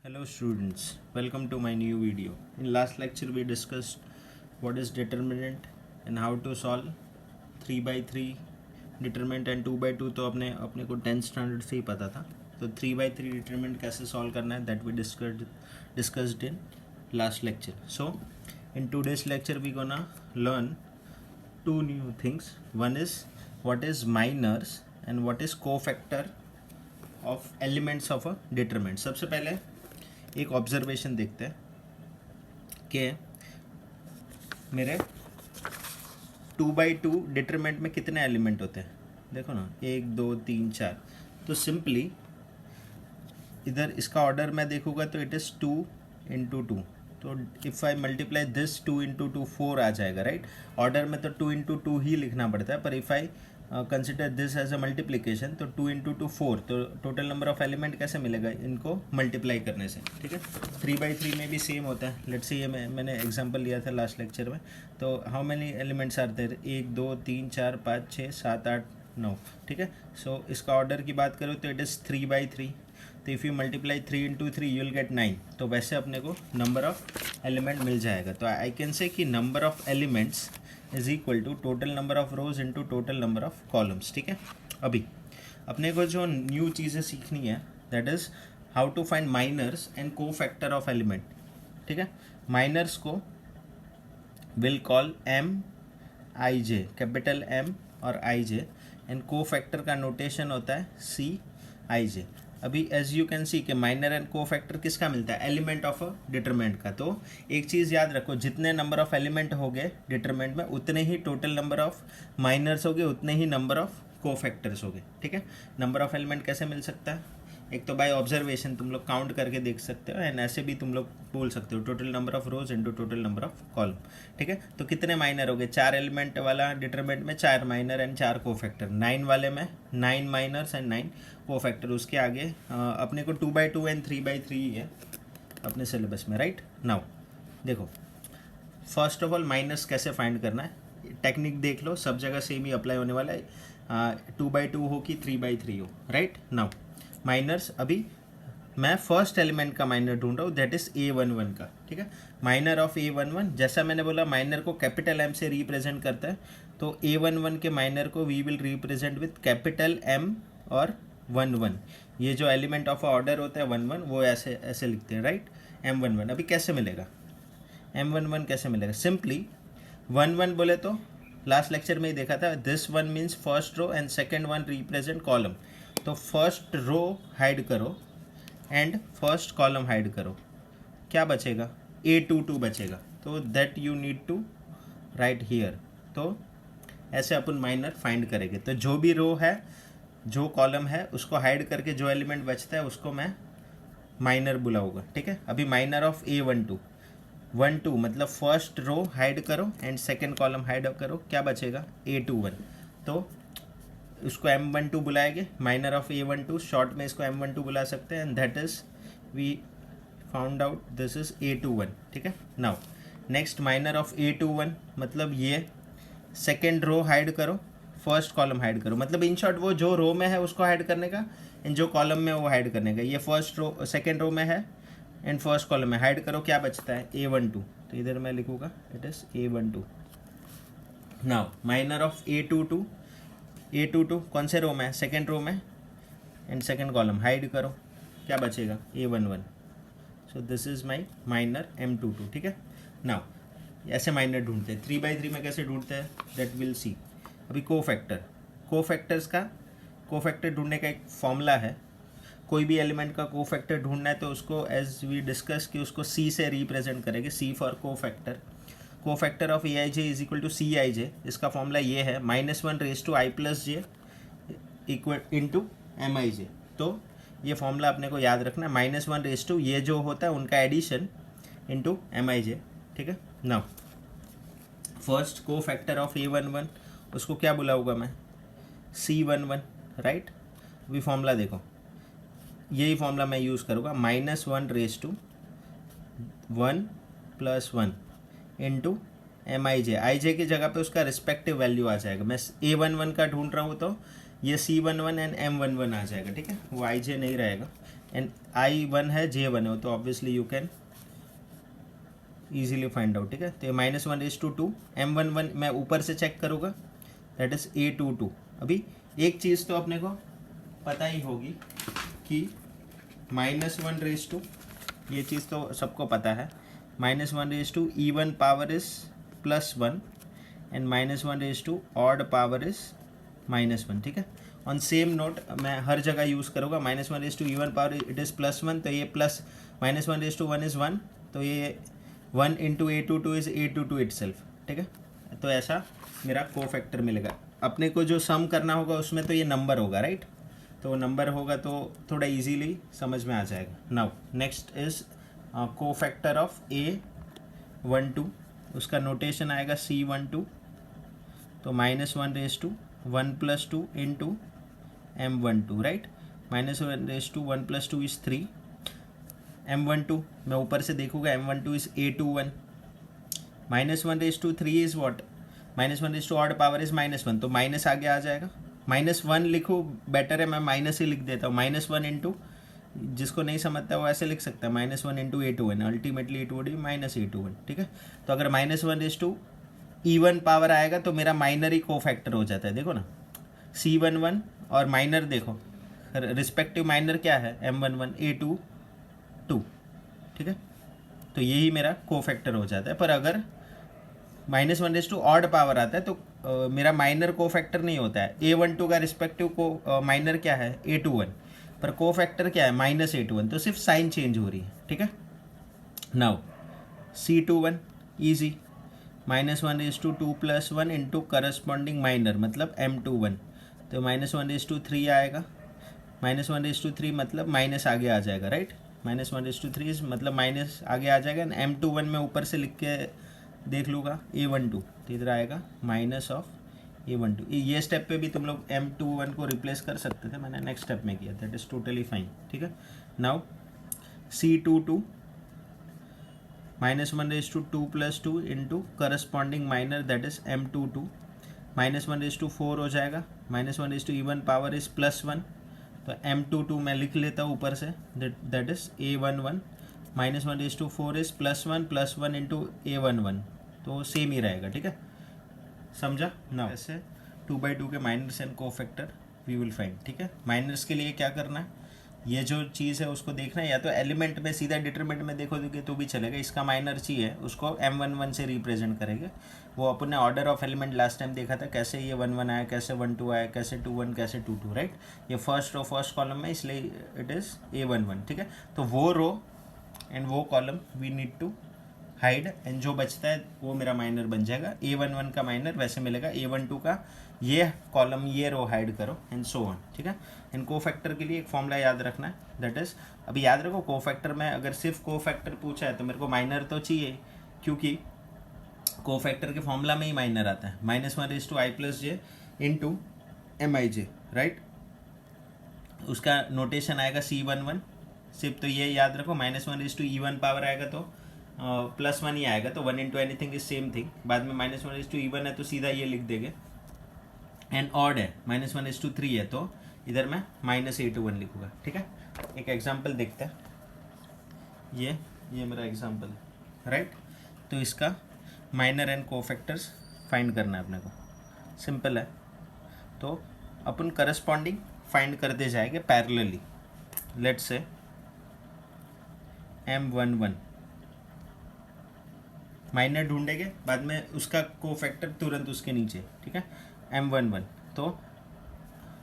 Hello students, welcome to my new video. In last lecture we discussed what is determinant and how to solve 3 by 3 determinant and 2 by 2 तो अपने को 10th standard से ही पता था. तो 3 by 3 determinant कैसे solve करना है that we discussed in last lecture. So in today's lecture we gonna learn two new things. One is what is minors and what is cofactor of elements of a determinant. सबसे पहले एक observation देखते हैं कि मेरे 2/2 determinant में कितने element होते हैं. देखो ना, 1 2 3 4. तो सिंपली इधर इसका ऑर्डर मैं देखूँगा तो इट इज़ 2 into 2. तो if I multiply this 2 into 2 4 आ जाएगा, राइट. ऑर्डर में तो 2 into 2 ही लिखना पड़ता है, पर if I consider this as a multiplication तो 2 into 2 4. तो टोटल नंबर ऑफ एलिमेंट कैसे मिलेगा इनको मल्टीप्लाई करने से. ठीक है, 3/3 में भी सेम होता है. लेट्स से ये मैंने एग्जांपल लिया था लास्ट लेक्चर में. तो how many elements are there? 1 2 3 4 5 6 7 8 9. ठीक है, सो इसका ऑर्डर की बात करो तो इट इज़ 3/3. तो if you multiply 3 into 3 you will gate 9. तो वैसे अपने को नंबर ऑफ एलिमेंट मिल जाएगा. तो आई कैन से कि number of elements is equal to total number of rows into total number of columns. ठीक है, अभी अपने को जो न्यू चीज़ें सीखनी है that is how to find minors and cofactor of element. ठीक है, माइनर्स को will call MIJ, capital M और IJ, एंड को फैक्टर का नोटेशन होता है CIJ. अभी एज यू कैन सी कि माइनर एंड को फैक्टर किसका मिलता है? एलिमेंट ऑफ अ डिटरमिनेंट का. तो एक चीज़ याद रखो, जितने नंबर ऑफ एलिमेंट हो गए डिटरमिनेंट में उतने ही टोटल नंबर ऑफ माइनर्स हो गए, उतने ही नंबर ऑफ को फैक्टर्स हो गए. ठीक है, नंबर ऑफ एलिमेंट कैसे मिल सकता है? एक तो बाय ऑब्जर्वेशन तुम लोग काउंट करके देख सकते हो, एंड ऐसे भी तुम लोग बोल सकते हो total number of rows into total number of column. ठीक है, तो कितने माइनर हो गए? 4 एलिमेंट वाला डिटरमिनेंट में 4 माइनर एंड 4 को फैक्टर. 9 वाले में 9 माइनर्स एंड 9 को फैक्टर. उसके आगे अपने को 2/2 एंड 3/3 ही है अपने सिलेबस में, राइट. नाउ देखो, फर्स्ट ऑफ ऑल माइनस कैसे फाइंड करना है, टेक्निक देख लो, सब जगह सेम ही अप्लाई होने वाला है. 2/2 हो कि 3/3 हो, राइट. नाउ माइनर्स, अभी मैं फर्स्ट एलिमेंट का माइनर ढूंढ रहा हूँ दैट इज़ A11 का. ठीक है, माइनर ऑफ A11, जैसा मैंने बोला माइनर को कैपिटल M से रिप्रेजेंट करता है, तो A11 के माइनर को we will represent with capital M और 1 1. ये जो एलिमेंट ऑफ ऑर्डर होता है 1 1, वो ऐसे ऐसे लिखते हैं, राइट. M11 अभी कैसे मिलेगा? M11 कैसे मिलेगा? सिंपली 1 1 बोले तो लास्ट लेक्चर में ही देखा था, this 1 means first row and second 1 represent column. तो फर्स्ट रो हाइड करो एंड फर्स्ट कॉलम हाइड करो, क्या बचेगा? A22 बचेगा. तो that you need to write here. तो ऐसे अपन माइनर फाइंड करेंगे. तो जो भी रो है, जो कॉलम है, उसको हाइड करके जो एलिमेंट बचता है उसको मैं माइनर बुलाऊंगा. ठीक है, अभी माइनर ऑफ A12 1 2 मतलब फर्स्ट रो हाइड करो एंड सेकेंड कॉलम हाइड करो, क्या बचेगा? A21. तो उसको M12 बुलाएंगे. माइनर ऑफ A12 शॉर्ट में इसको M12 बुला सकते हैं, and that is we found out this is A21. ठीक है, now next minor of A21 मतलब ये सेकेंड रो हाइड करो, फर्स्ट कॉलम हाइड करो. मतलब इन शॉर्ट वो जो रो में है उसको हाइड करने का, एंड जो कॉलम में वो हाइड करने का. ये फर्स्ट रो सेकेंड रो में है एंड फर्स्ट कॉलम में हाइड करो, क्या बचता है? A12. तो इधर मैं लिखूँगा it is A12. Now minor of A22 कौन से रो में है? सेकेंड रो में, एंड सेकेंड कॉलम हाइड करो, क्या बचेगा? A11. So this is my minor M22. ठीक है, नाउ ऐसे माइनर ढूंढते हैं. 3/3 में कैसे ढूंढते हैं दैट विल सी. अभी को फैक्टर्स का को फैक्टर ढूंढने का एक फॉर्मूला है. कोई भी एलिमेंट का को फैक्टर ढूंढना है तो उसको एज वी डिस्कस कि उसको C से रिप्रेजेंट करेंगे. C for cofactor. Cofactor of AIJ is equal to CIJ. इसका फॉर्मूला ये है -1 raised to I plus j equal into MIJ. तो ये फॉर्मूला अपने को याद रखना है. -1 raised to ये जो होता है उनका एडिशन इंटू MIJ. ठीक है, नाउ फर्स्ट को फैक्टर ऑफ A11 उसको क्या बुलाऊंगा मैं? C11, right. अभी फॉर्मूला देखो, यही फॉर्मूला मैं यूज़ करूँगा. -1 raised to 1 + 1 into MIJ. IJ की जगह पे उसका रिस्पेक्टिव वैल्यू आ जाएगा. मैं A11 का ढूंढ रहा हूँ तो ये C11 एंड M11 आ जाएगा. ठीक है, वो IJ नहीं रहेगा. एंड I1 है J1 है, तो obviously you can easily find out, ठीक है। तो -1/2, M11 मैं ऊपर से चेक करूँगा, दैट इज़ A22। अभी एक चीज़ तो अपने को पता ही होगी कि -1/2, ये चीज़ तो सबको पता है, -1/2 even power is +1 and -1/2 odd power is -1, ठीक है। ऑन सेम नोट मैं हर जगह यूज़ करूँगा, -1/2 इवन पावर इट इज़ +1, तो ये प्लस -1/1 इज़ 1, तो ये 1 into A22 is A22 itself, ठीक है। तो ऐसा मेरा कोफैक्टर मिलेगा। अपने को जो सम करना होगा उसमें तो ये नंबर होगा, राइट। तो नंबर होगा तो थोड़ा इजीली समझ में आ जाएगा। Now next is cofactor of A12, उसका नोटेशन आएगा C12, तो -1/1 + 2 into M12, right. -1/1 + 2 is 3, M12 मैं ऊपर से देखूँगा, M12 is A21, -1/3 is what, -1/2 odd power is -1, तो माइनस आगे आ जाएगा। -1 लिखूँ, बेटर है मैं माइनस ही लिख देता हूँ, -1 इंटू, जिसको नहीं समझता वो ऐसे लिख सकता है, -1 into A21, ultimately it would be -A21, ठीक है। तो अगर -1/2 इवन पावर आएगा तो मेरा माइनर ही कोफैक्टर हो जाता है, देखो ना, C11 और माइनर देखो, रिस्पेक्टिव माइनर क्या है, M11 A22, ठीक है। तो यही मेरा कोफैक्टर हो जाता है। पर अगर -1/2 ऑड पावर आता है तो मेरा माइनर कोफैक्टर नहीं होता है। A12 का रिस्पेक्टिव को माइनर क्या है, A21, पर कोफैक्टर क्या है, -A21, तो सिर्फ साइन चेंज हो रही है, ठीक है। Now C21 easy, -1/2 + 1 into corresponding minor मतलब M21, तो -1/3 आएगा, -1/3 मतलब माइनस आगे आ जाएगा, राइट। -1/3 मतलब माइनस आगे आ जाएगा। M21 में ऊपर से लिख के देख लूँगा A12, तो इधर आएगा माइनस ऑफ A12। ये स्टेप पे भी तुम लोग M21 को रिप्लेस कर सकते थे, मैंने नेक्स्ट स्टेप में किया, दैट इज़ टोटली फाइन, ठीक है। Now C22 -1/2 + 2 into corresponding minor that is M22, -1/4 हो जाएगा, -1/2 इवन पावर इज़ +1, तो M22 मैं लिख लेता हूँ ऊपर से, that is A11, -1/4 is +1 + 1 into A11, तो सेम ही रहेगा, ठीक है, समझा ना। ऐसे 2/2 के minors and cofactor we will find, ठीक है। माइनर्स के लिए क्या करना है, ये जो चीज़ है उसको देखना है, या तो एलिमेंट में सीधा डिटरमिनेंट में देखोगे तो भी चलेगा। इसका माइनर चाहिए उसको M11 से रिप्रेजेंट करेंगे। वो अपन ने order of element last time देखा था, कैसे ये 1 1 आया, कैसे 1 2 आया, कैसे 2 1, कैसे 2 2, राइट। ये फर्स्ट रो फर्स्ट कॉलम में, इसलिए इट इज़ A11, ठीक है। तो वो रो एंड वो column we need to hide, and जो बचता है वो मेरा माइनर बन जाएगा। A11 का माइनर वैसे मिलेगा, A12 का ये कॉलम ये रो हाइड करो एंड सो ऑन, ठीक है। इन कोफैक्टर के लिए एक फॉर्मूला याद रखना है, दैट इज़, अभी याद रखो कोफैक्टर में अगर सिर्फ कोफैक्टर पूछा है तो मेरे को माइनर तो चाहिए, क्योंकि कोफैक्टर के फॉर्मूला में ही माइनर आता है, -1/i + j into MIJ, right. उसका नोटेशन आएगा C11 सिर्फ, तो ये याद रखो, -1/2 इवन पावर आएगा तो +1 ही आएगा, तो 1 into anything is same thing. बाद में -1/2 इवन है तो सीधा ये लिख देंगे, एंड ऑड है -1/3 है तो इधर मैं -A21 लिखूँगा, ठीक है। एक एग्जांपल देखते हैं, ये मेरा एग्जांपल है, राइट। तो इसका माइनर एंड कोफैक्टर्स फाइंड करना है अपने को, सिंपल है। तो अपन करस्पॉन्डिंग फाइंड करते जाएंगे parallelly. Let's say M11 minor ढूंढेंगे, बाद में उसका कोफैक्टर तुरंत उसके नीचे, ठीक है। M11 तो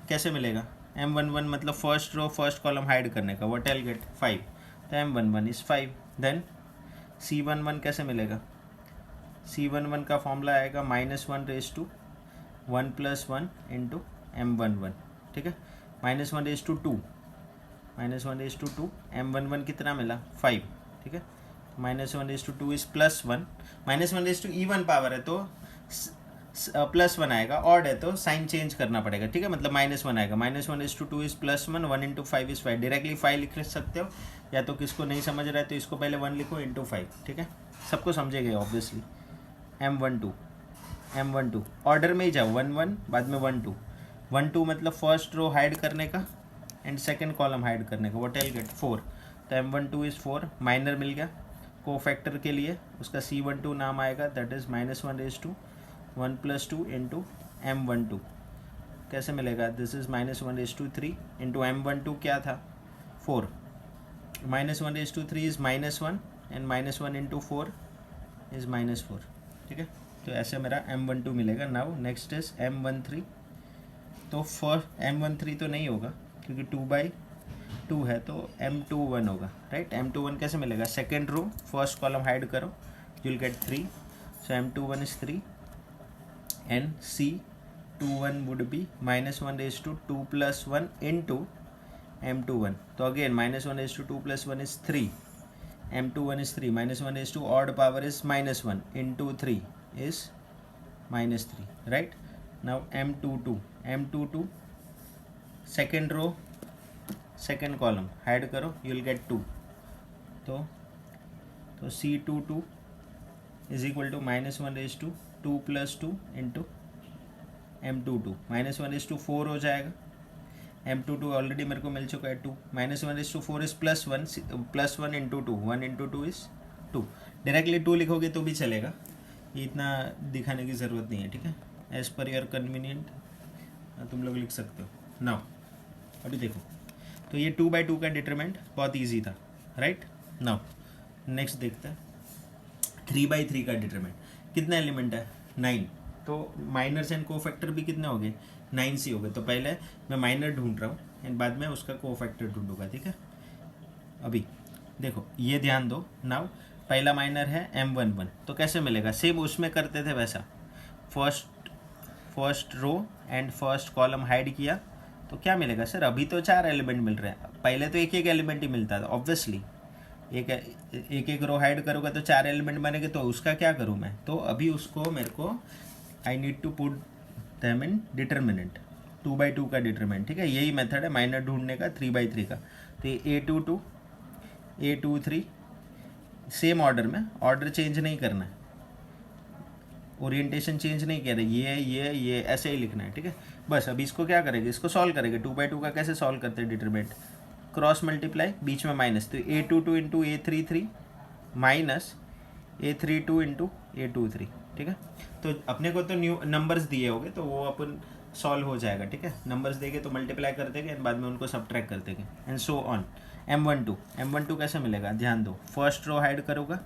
कैसे मिलेगा, M11 मतलब first row first column hide करने का, व्हाट आई गेट 5, तो M11 इज़ 5। देन C11 कैसे मिलेगा, C11 का फॉर्मूला आएगा -1/1 + 1 इंटू M11, ठीक है। -1/2 M11 कितना मिला 5, ठीक है। -1/2 इज़ +1, -1/2 इवन पावर है तो +1 आएगा, ऑड है तो साइन चेंज करना पड़ेगा, ठीक है, मतलब -1 आएगा। -1/2 इज़ +1, 1 इंटू 5 इज़ 5, डायरेक्टली 5 लिख सकते हो, या तो किसको नहीं समझ रहा है तो इसको पहले 1 लिखो इंटू 5, ठीक है, सबको समझेगा ऑब्वियसली। M12 ऑर्डर में ही जाओ, 1 1 बाद में 1 2 मतलब फर्स्ट रो हाइड करने का, एंड सेकेंड कॉलम हाइड करने का, व्हाट आई विल गेट 4, तो M12 इज़ 4, माइनर मिल गया। कोफैक्टर के लिए उसका C12 नाम आएगा, दैट इज़ -1/1 + 2 इंटू M12, कैसे मिलेगा, दिस इज़ -1/3 इंटू M12 क्या था 4, -1/3 इज़ -1 एंड -1 इंटू 4 इज़ -4, ठीक है। तो ऐसे मेरा M12 मिलेगा। नाउ नेक्स्ट इज M13, तो फर्स्ट M13 तो नहीं होगा क्योंकि 2/2 है, तो M21 होगा, राइट। M21 कैसे मिलेगा, second row first column hide करो, you will get 3, so M21 is 3 and C21 would be -1/2 + 1 into M21, तो again -1/2 + 1 is 3, M21 is 3, -1/2 odd power is -1 into 3 is -3, right? Now M22 second row second column hide करो, you will get 2, तो C22 is equal to -1/2 2 + 2 into M22, -1/2 4 हो जाएगा, M22 already मेरे को मिल चुका है 2, -1/4 is +1 into 2, 1 into 2 is 2, directly 2 लिखोगे तो भी चलेगा, ये इतना दिखाने की ज़रूरत नहीं है, ठीक है। एज पर योर कन्वीनियंट तुम लोग लिख सकते हो। नाउ अभी देखो, तो ये 2/2 का डिटरमिनेंट बहुत ईजी था, राइट। नाउ नेक्स्ट देखते हैं 3/3 का डिटरमिनेंट, कितना एलिमेंट है 9, तो माइनर्स एंड कोफैक्टर भी कितने हो गए 9 सी हो गए, तो पहले मैं माइनर ढूंढ रहा हूँ एंड बाद में उसका कोफैक्टर ढूंढूंगा, ठीक है। अभी देखो ये ध्यान दो, नाउ पहला माइनर है M11, तो कैसे मिलेगा, सेम उसमें करते थे वैसा, first row and first column hide किया, तो क्या मिलेगा सर, अभी तो 4 एलिमेंट मिल रहे हैं, पहले तो एक एलिमेंट ही मिलता था, ऑब्वियसली एक रो हाइड करूँगा तो 4 एलिमेंट बनेंगे, तो उसका क्या करूँ मैं, तो अभी उसको मेरे को I need to put them in determinant, 2/2 का डिटरमिनेंट, ठीक है। यही मेथड है माइनर ढूंढने का 3/3 का, तो ये A22 A23 सेम ऑर्डर में, ऑर्डर चेंज नहीं करना है, ओरिएंटेशन चेंज नहीं कर रहे, ये ऐसे ही लिखना है, ठीक है। बस अभी इसको क्या करेंगे, इसको सॉल्व करेंगे, 2/2 का कैसे सॉल्व करते हैं डिटरमिनेंट, क्रॉस मल्टीप्लाई, बीच में माइनस, तो A22 into A33 minus A32 into A23, ठीक है। तो अपने को तो न्यू नंबर्स दिए होंगे तो वो अपन सॉल्व हो जाएगा, ठीक है। नंबर्स देंगे तो मल्टीप्लाई कर देंगे एंड बाद में उनको सब्ट्रैक्ट कर देंगे एंड सो ऑन। M12 कैसे मिलेगा, ध्यान दो, फर्स्ट रो हाइड करूँगा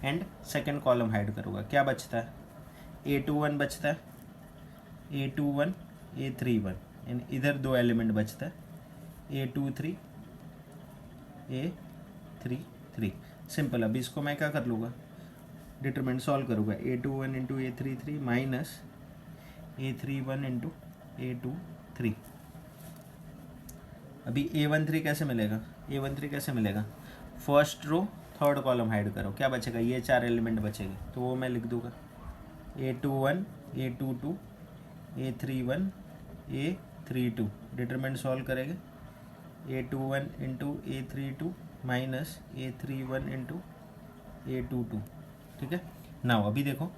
एंड सेकेंड कॉलम हाइड करूँगा, क्या बचता है A21 बचता है, A21 A31 एंड इधर 2 एलिमेंट बचता है A23 A33, सिंपल। अभी इसको मैं क्या कर लूँगा, डिटरमिनेंट सॉल्व करूँगा, A21 into A33 minus A31 into A23। अभी A13 कैसे मिलेगा, A13 कैसे मिलेगा, first row third column hide करो, क्या बचेगा, ये 4 एलिमेंट बचेंगे, तो वो मैं लिख दूँगा A21 A22 A31 A32, determinant solve करेंगे, A21 into A32 minus A31 into A22, ठीक है। नाउ अभी देखो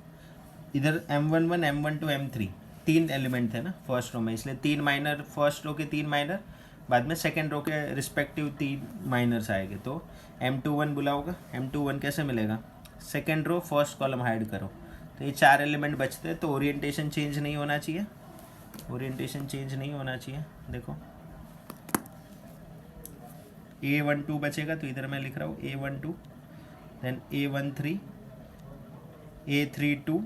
इधर M11 M12 M3 3 एलिमेंट थे ना फर्स्ट रो में, इसलिए 3 माइनर, फर्स्ट रो के 3 माइनर, बाद में सेकेंड रो के रिस्पेक्टिव 3 माइनर्स आएंगे, तो M21 बुलाओगा, M21 कैसे मिलेगा, second row first column hide करो, तो ये 4 एलिमेंट बचते हैं, तो ओरिएंटेशन चेंज नहीं होना चाहिए, ओरिएंटेशन चेंज नहीं होना चाहिए। देखो A12 बचेगा, तो इधर मैं लिख रहा हूँ A12, then A13 A32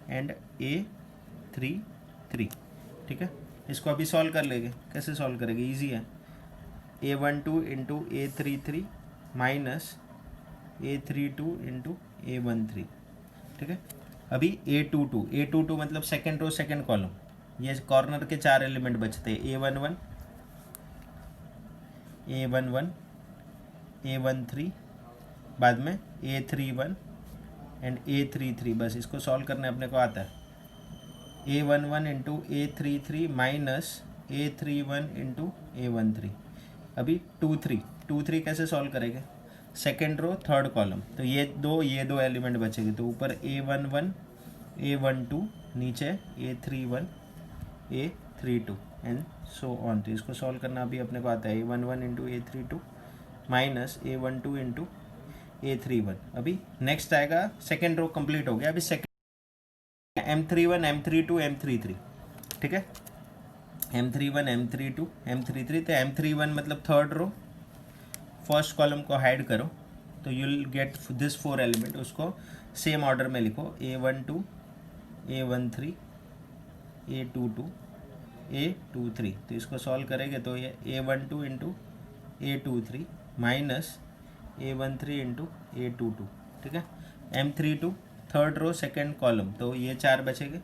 and A33, ठीक है। इसको अभी सॉल्व कर लेंगे, कैसे सॉल्व करेंगे, इजी है, A12 into A33 minus A32 into A13, ठीक है। अभी A22 मतलब सेकेंड रो सेकेंड कॉलम, ये कॉर्नर के 4 एलिमेंट बचते हैं, A11 A13 बाद में A31 एंड A33, बस इसको सॉल्व करने अपने को आता है, A11 into A33 minus A31 into A13। अभी 2 3 कैसे सॉल्व करेंगे, सेकेंड रो थर्ड कॉलम, तो ये दो एलिमेंट बचेंगे, तो ऊपर A11 A12 नीचे A31 A32 and so on. तो इसको सॉल्व करना अभी अपने को आता है A11 into A32 minus A12 into A31। अभी नेक्स्ट आएगा, सेकेंड रो कंप्लीट हो गया। अभी सेकेंड M31 M32 M33, ठीक है, M31 M32 M33। तो M31 मतलब थर्ड रो, फर्स्ट कॉलम को हाइड करो तो you will get this 4 element. उसको सेम ऑर्डर में लिखो, A12 A13 A22 A23। तो इसको सॉल्व करेंगे तो ये A12 into A23 minus A13 into A22, ठीक है। M32 third row second column, तो ये 4 बचेंगे,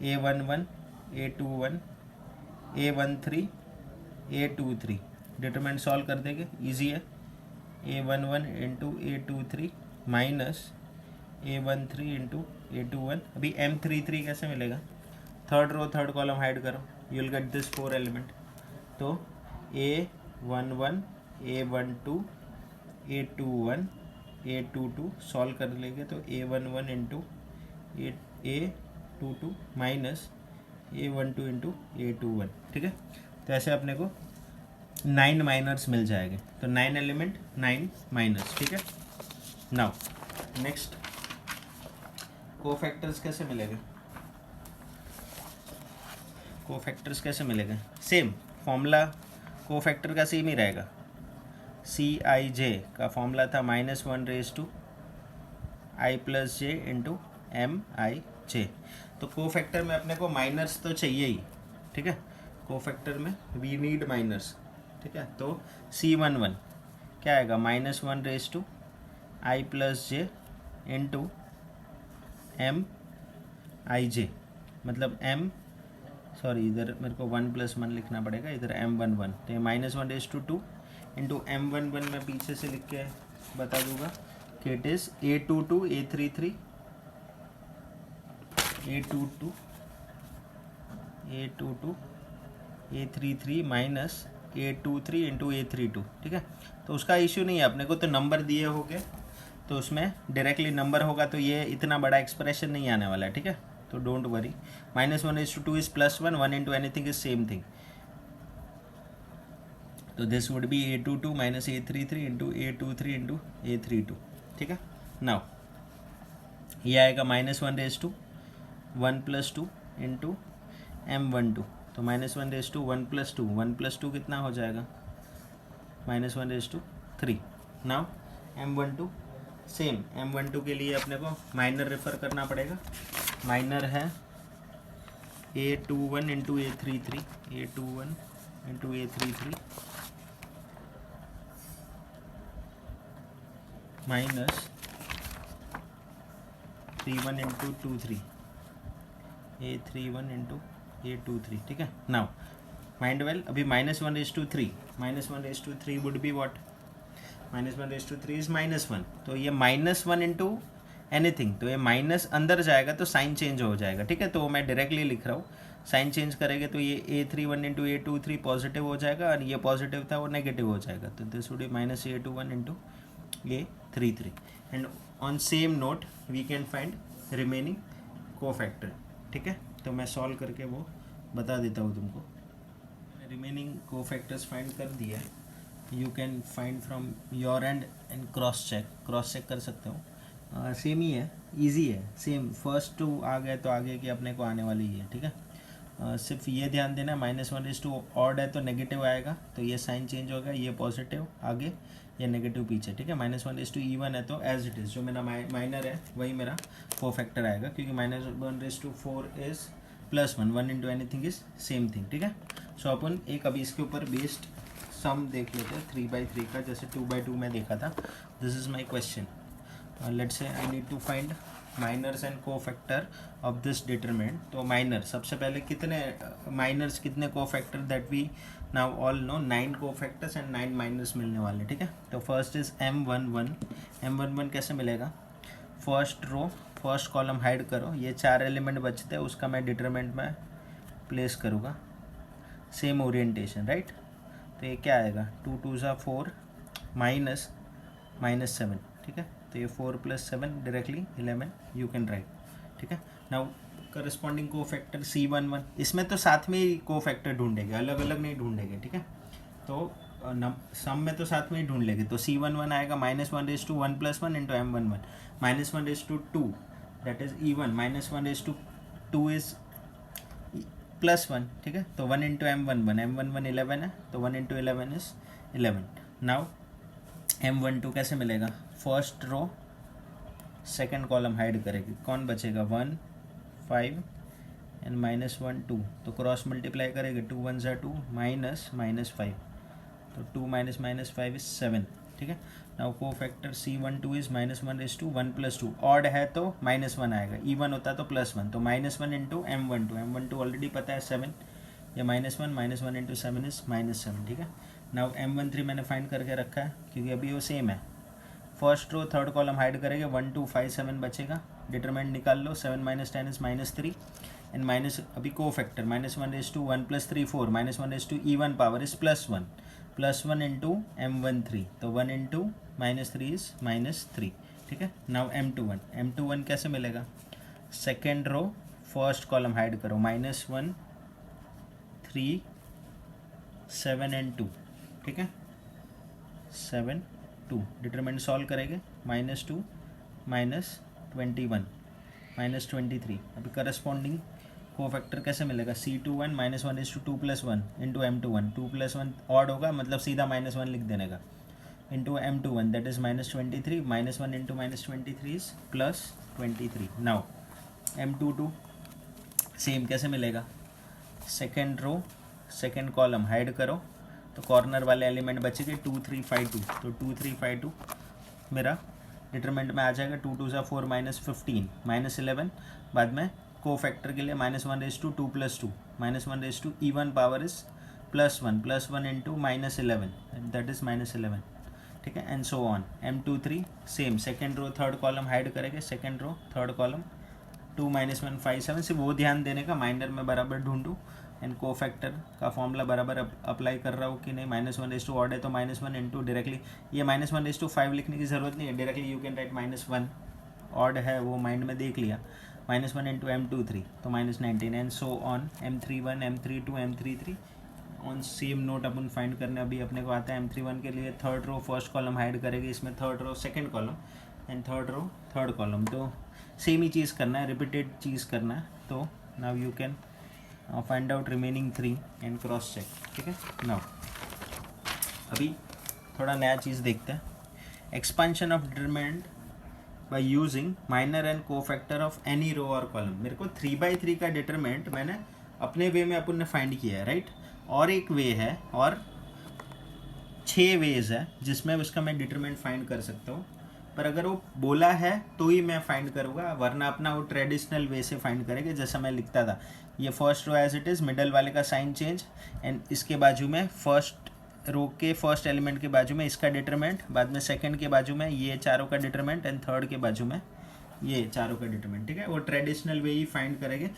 A11 A21 A13 A23। Determinant solve कर देंगे, इजी है। A11 into A23 minus A13 into A21। अभी M33 कैसे मिलेगा, third row third column hide करो, you will get this 4 element. तो A11 A12 A21 A22 solve कर लेंगे तो A11 into A22 minus A12 into A21, ठीक है। तो ऐसे अपने को 9 माइनर्स मिल जाएंगे। तो 9 एलिमेंट 9 माइनर्स, ठीक है। नाउ नेक्स्ट, कोफैक्टर्स कैसे मिलेंगे, कोफैक्टर्स कैसे मिलेंगे, सेम फॉर्मूला कोफैक्टर का सेम ही रहेगा। CIJ का फॉर्मूला था -1 I + J इंटू MIJ। तो कोफैक्टर में अपने को माइनर्स तो चाहिए ही, ठीक है, कोफैक्टर में वी नीड माइनर्स, ठीक है। तो C11 क्या आएगा, -1 I + J इंटू MIJ, मतलब इधर मेरे को 1 + 1 लिखना पड़ेगा, इधर M11। तो ये -1 इंटू M11 मैं पीछे से लिख के बता दूंगा कि it is A22 A33 A22 A33 minus A23 into A32, ठीक है। तो उसका इश्यू नहीं है अपने को, तो नंबर दिए होंगे तो उसमें डायरेक्टली नंबर होगा, तो ये इतना बड़ा एक्सप्रेशन नहीं आने वाला है, ठीक है। तो don't worry, -1 is +1, 1 into anything is same thing. तो this would be A22 minus A33 into A23 into A32, ठीक है। नाउ ये आएगा -1 1 + 2 इंटू M12। तो -1 1 + 2 1 + 2 कितना हो जाएगा, -1/3। नाउ M12 सेम, M12 के लिए अपने को माइनर रेफर करना पड़ेगा। माइनर है A21 into A33 A21 into A33 minus 31 into 23 A31 into A23, ठीक है। नाउ माइंड वेल, अभी -1/3 -1/3 वुड बी व्हाट, -1/3 इज -1। तो ये -1 इंटू एनीथिंग, तो ये माइनस अंदर जाएगा तो साइन चेंज हो जाएगा, ठीक है। तो मैं डायरेक्टली लिख रहा हूँ, साइन चेंज करेंगे तो ये A31 इंटू A23 पॉजिटिव हो जाएगा, और ये पॉजिटिव था वो नेगेटिव हो जाएगा। तो this would be -A21 into A33। And on same note we can find remaining cofactor, ठीक है। तो मैं सॉल्व करके वो बता देता हूँ तुमको। रिमेनिंग कोफैक्टर्स फाइंड कर दिया, you can find from your and cross check कर सकते हो। सेम ही है, इजी है, सेम फर्स्ट टू आ गए तो आगे की अपने को आने वाली ही है, ठीक है। सिर्फ ये ध्यान देना, -1 ऑड है तो नेगेटिव आएगा, तो ये साइन चेंज होगा, ये पॉजिटिव आगे, ये नेगेटिव पीछे, ठीक है। -1 इवन है तो एज इट इज़ जो मेरा माइनर है वही मेरा कोफैक्टर आएगा, क्योंकि -1/4 is +1, 1 into anything is same thing, ठीक है। सो अपन एक अभी इसके ऊपर बेस्ड सम देख लेते हैं 3/3 का, जैसे 2/2 में देखा था। This is my question, let's say I need to find minors and cofactor of this determinant. तो माइनर सबसे पहले कितने माइनर्स, कितने cofactor, that we now all know 9 cofactors and 9 minors मिलने वाले, ठीक है। तो फर्स्ट इज M11 कैसे मिलेगा, first row first column hide करो, ये 4 एलिमेंट बचते हैं, उसका मैं डिटरमिनेंट में प्लेस करूँगा, सेम ओरिएंटेशन, राइट। तो ये क्या आएगा, 2 2 4 -7, ठीक है। तो ये 4 + 7 डायरेक्टली 11 यू कैन राइट, ठीक है। नाउ करस्पॉन्डिंग कोफैक्टर C11, इसमें तो साथ में ही कोफैक्टर ढूंढेंगे, अलग अलग नहीं ढूंढेंगे, ठीक है। तो सम में तो साथ में ही ढूंढ लेंगे। तो C11 आएगा -1/1 + 1 into M11, -1/2 that is E1, -1/2 is +1, ठीक है। तो 1 इंटू M11, M11 11 है, तो 1 इंटू 11 इज 11। नाउ M12 कैसे मिलेगा? First row second column hide करेगी, कौन बचेगा? 1 5 एंड -1 2, तो क्रॉस मल्टीप्लाई करेंगे, 2 1 ज़ा 2 -5, तो 2 - 5 इज 7, ठीक है। Now cofactor C12 is -1/1 + 2, odd है तो -1 आएगा, इवन होता तो +1, तो -1 इंटू M12 ऑलरेडी पता है 7, या -1 इंटू 7 इज -7, ठीक है। नाउ M13 मैंने फाइंड करके रखा है क्योंकि अभी वो सेम है। First row third column hide करेंगे, 1 2 5 7 बचेगा, डिटरमिनेंट निकाल लो, 7 - 10 इज -3 एंड माइनस अभी cofactor -1/1 + 3 4, -1/2 even power is +1 into M13, तो 1 इंटू -3 इज -3, ठीक है। नाउ M21 कैसे मिलेगा? Second row first column hide करो, -1 3 7 एंड 2, ठीक है, 7 2, डिटरमिनेंट सॉल्व करेंगे, -2 -21 -23, अभी करस्पॉन्डिंग कोफैक्टर कैसे मिलेगा? C21 -1/2 + 1 इंटू M21, 2 + 1 ऑड होगा, मतलब सीधा -1 लिख देने का, into M21 that is -23, -1 into -23 is +23। Now M22 same कैसे मिलेगा? Second row second column hide करो, तो कॉर्नर वाले एलिमेंट बचेंगे 2 3 5 2, तो 2 3 5 2 मेरा डिटरमिनेंट में आ जाएगा, 2 2 ज़ा 4 -15 -11, बाद में कोफैक्टर के लिए -1/2 2 + 2, -1/2 even power is +1 into -11 that is -11, ठीक है, and so on. M23 same, second row third column hide करेंगे, सेकेंड रो थर्ड कॉलम 2 -1 5 7, सिर्फ वो ध्यान देने का माइनर में बराबर ढूंढूँ, एंड कोफैक्टर का फॉर्मूला बराबर अप्लाई कर रहा हूँ कि नहीं, -1/2 ऑड है तो -1 इंटू डायरेक्टली, ये -1/5 लिखने की ज़रूरत नहीं है, directly you can write -1, odd है वो माइंड में देख लिया, -1 इंटू M23 तो -19 and so on. M31 M32 M33 on same note अपन फाइंड करने अभी अपने को आता है। M31 के लिए third row first column hide करेगी, इसमें third row second column and third row third column, तो सेम ही चीज़ करना है, रिपीटेड चीज़ करना है। तो now you can find out remaining 3 and cross check, ठीक है। नाउ अभी थोड़ा नया चीज़ देखते हैं, expansion of determinant by using minor and cofactor of any row और कॉलम। मेरे को 3/3 का डिटरमिनेंट मैंने अपने वे में अपन ने फाइंड किया है, राइट, और एक वे है और 6 वेज है जिसमें उसका मैं डिटरमिनेंट फाइंड कर सकता हूँ, पर अगर वो बोला है तो ही मैं फाइंड करूँगा, वरना अपना वो ट्रेडिशनल वे से फाइंड करेंगे जैसा मैं लिखता था। ये first row as it is, middle वाले का साइन चेंज, एंड इसके बाजू में फर्स्ट रो के फर्स्ट एलिमेंट के बाजू में इसका डिटरमिनेंट, बाद में सेकंड के बाजू में ये चारों का डिटरमिनेंट, एंड थर्ड के बाजू में ये चारों का डिटरमिनेंट, ठीक है। वो ट्रेडिशनल वे ही फाइंड करेंगे।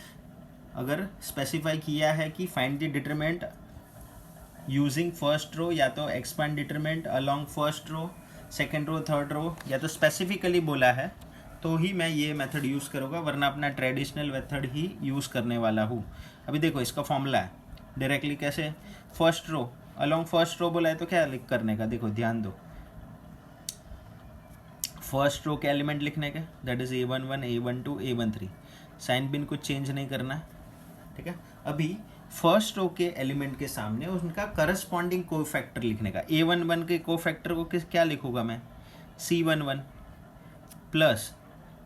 अगर स्पेसिफाई किया है कि find the determinant using first row, या तो expand determinant along first row second row third row, या तो स्पेसिफिकली बोला है तो ही मैं ये मेथड यूज़ करूँगा, वरना अपना ट्रेडिशनल मेथड ही यूज़ करने वाला हूँ। अभी देखो इसका फॉर्मूला है डायरेक्टली कैसे, first row along first row बोला है तो क्या लिख करने का, देखो ध्यान दो, फर्स्ट रो के एलिमेंट लिखने के, that is A11 A12 A13, sign बिन कुछ चेंज नहीं करना है, ठीक है। अभी फर्स्ट रो के एलिमेंट के सामने उनका करस्पॉन्डिंग कोफैक्टर लिखने का, A11 के कोफैक्टर को क्या लिखूंगा मैं, C11 प्लस,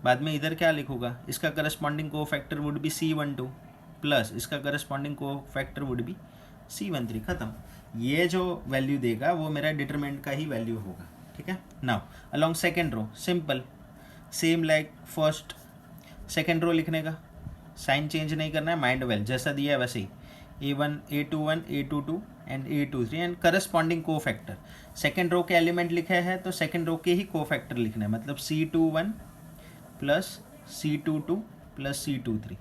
बाद में इधर क्या लिखूंगा, इसका corresponding cofactor would be C12 plus इसका corresponding cofactor would be C13, खत्म। ये जो वैल्यू देगा वो मेरा डिटरमिनेंट का ही वैल्यू होगा, ठीक है। Now along second row simple, same like first second row लिखने का, साइन चेंज नहीं करना है, माइंड वेल जैसा दिया है वैसे ही, A1 A21 A22 and A23 and corresponding cofactor, second row के एलिमेंट लिखे हैं तो सेकेंड रो के ही कोफैक्टर लिखना है, मतलब C21 plus C22 plus C23,